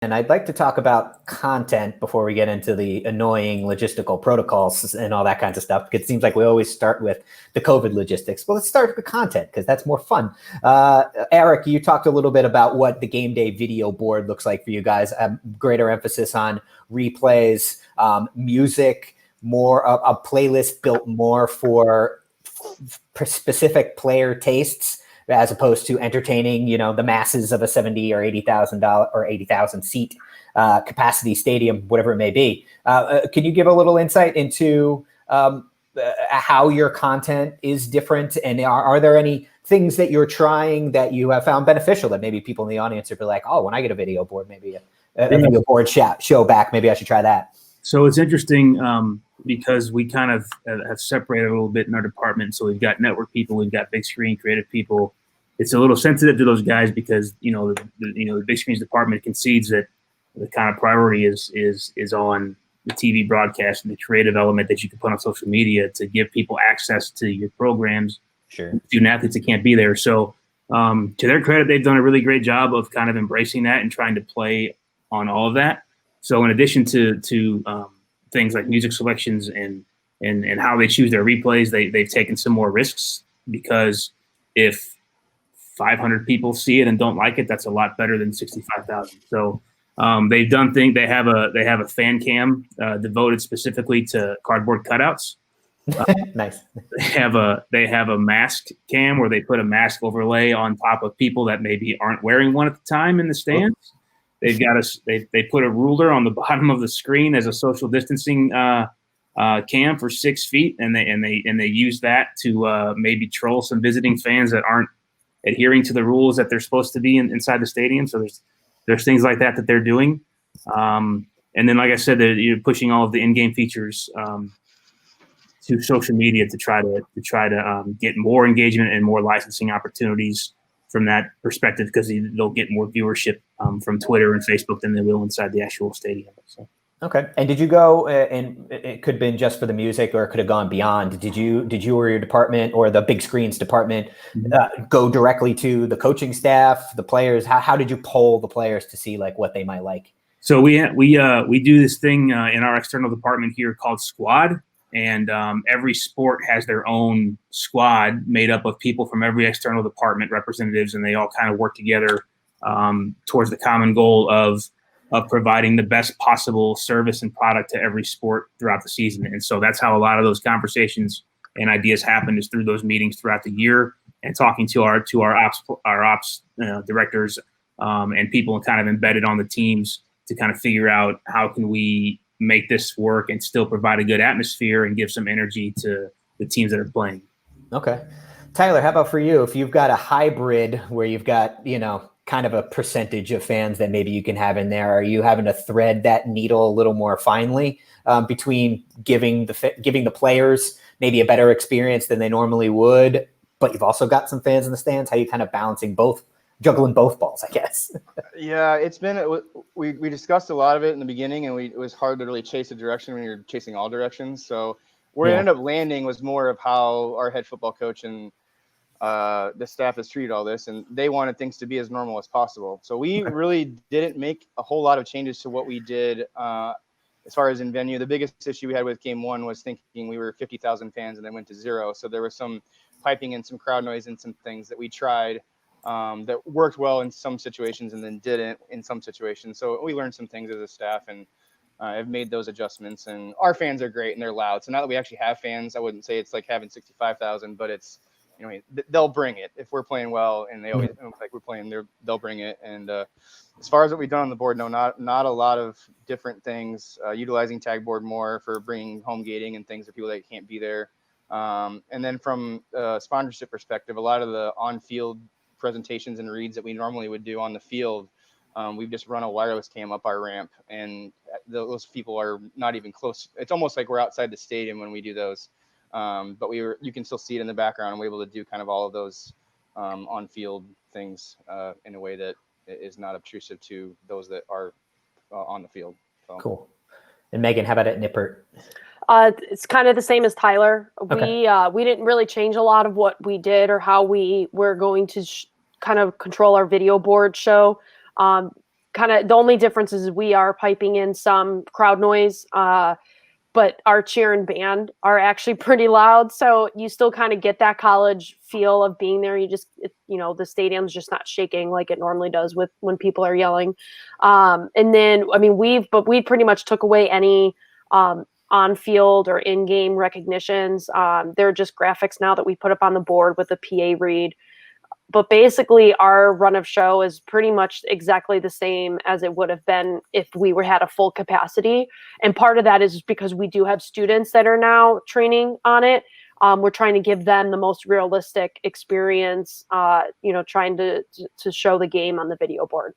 And I'd like to talk about content before we get into the annoying logistical protocols and all that kinds of stuff, because it seems like we always start with the COVID logistics. Well, let's start with content because that's more fun. Eric, you talked a little bit about what the game day video board looks like for you guys. Greater emphasis on replays, music, more a playlist built more for specific player tastes, as opposed to entertaining, the masses of a $70,000 or $80,000 or 80,000 seat capacity stadium, whatever it may be. Can you give a little insight into how your content is different, and are there any things that you're trying that you have found beneficial that maybe people in the audience would be like, oh, when I get a video board, maybe a video board show back, maybe I should try that. So it's interesting because we kind of have separated a little bit in our department. So we've got network people, we've got big screen creative people. It's a little sensitive to those guys because the big screens department concedes that the kind of priority is on the TV broadcast and the creative element that you can put on social media to give people access to your programs. Sure. Student athletes that can't be there. So to their credit, they've done a really great job of kind of embracing that and trying to play on all of that. So in addition to things like music selections and how they choose their replays, they've taken some more risks, because if 500 people see it and don't like it, that's a lot better than 65,000. So they've done things. They have a fan cam devoted specifically to cardboard cutouts. Nice. They have a mask cam where they put a mask overlay on top of people that maybe aren't wearing one at the time in the stands. They've got they put a ruler on the bottom of the screen as a social distancing cam for 6 feet, and they use that to maybe troll some visiting fans that aren't adhering to the rules that they're supposed to be inside the stadium. So there's things like that they're doing. And then, like I said, they're pushing all of the in-game features to social media to try to get more engagement and more licensing opportunities from that perspective, because they'll get more viewership from Twitter and Facebook than they will inside the actual stadium. So. Okay. And did you go, and it could have been just for the music, or it could have gone beyond. Did you or your department or the big screens department go directly to the coaching staff, the players? How did you poll the players to see like what they might like? So we do this thing in our external department here called Squad, and every sport has their own squad made up of people from every external department representatives, and they all kind of work together towards the common goal of providing the best possible service and product to every sport throughout the season. And so that's how a lot of those conversations and ideas happen, is through those meetings throughout the year and talking to our ops directors and people kind of embedded on the teams to kind of figure out how can we make this work and still provide a good atmosphere and give some energy to the teams that are playing. Okay. Tyler, how about for you? If you've got a hybrid where you've got, kind of a percentage of fans that maybe you can have in there, are you having to thread that needle a little more finely between giving the players maybe a better experience than they normally would, but you've also got some fans in the stands? How are you kind of juggling both balls, I guess? Yeah, it's been, we discussed a lot of it in the beginning, and it was hard to really chase a direction when you're chasing all directions. So where it ended up landing was more of how our head football coach and the staff has treated all this, and they wanted things to be as normal as possible. So we really didn't make a whole lot of changes to what we did as far as in venue. The biggest issue we had with game one was thinking we were 50,000 fans and then went to 0. So there was some piping and some crowd noise and some things that we tried that worked well in some situations and then didn't in some situations. So we learned some things as a staff, and I've made those adjustments. And our fans are great and they're loud. So now that we actually have fans, I wouldn't say it's like having 65,000, but it's, they'll bring it if we're playing well, and they always like we're playing. They'll bring it. And as far as what we've done on the board, no, not a lot of different things. Utilizing tag board more for bringing home gating and things for people that can't be there. And then from a sponsorship perspective, a lot of the on-field presentations and reads that we normally would do on the field, we've just run a wireless cam up our ramp, and those people are not even close. It's almost like we're outside the stadium when we do those. But you can still see it in the background, and we're able to do kind of all of those on-field things in a way that is not obtrusive to those that are on the field. So. Cool. And Megan, how about at Nippert? It's kind of the same as Tyler. Okay. We didn't really change a lot of what we did or how we were going to kind of control our video board show. kind of the only difference is we are piping in some crowd noise, but our cheer and band are actually pretty loud. So you still kind of get that college feel of being there. The stadium's just not shaking like it normally does when people are yelling. And then, I mean, we pretty much took away any on-field or in-game recognitions. They're just graphics now that we put up on the board with a PA read. But basically, our run of show is pretty much exactly the same as it would have been if we had a full capacity. And part of that is because we do have students that are now training on it. We're trying to give them the most realistic experience, trying to show the game on the video board.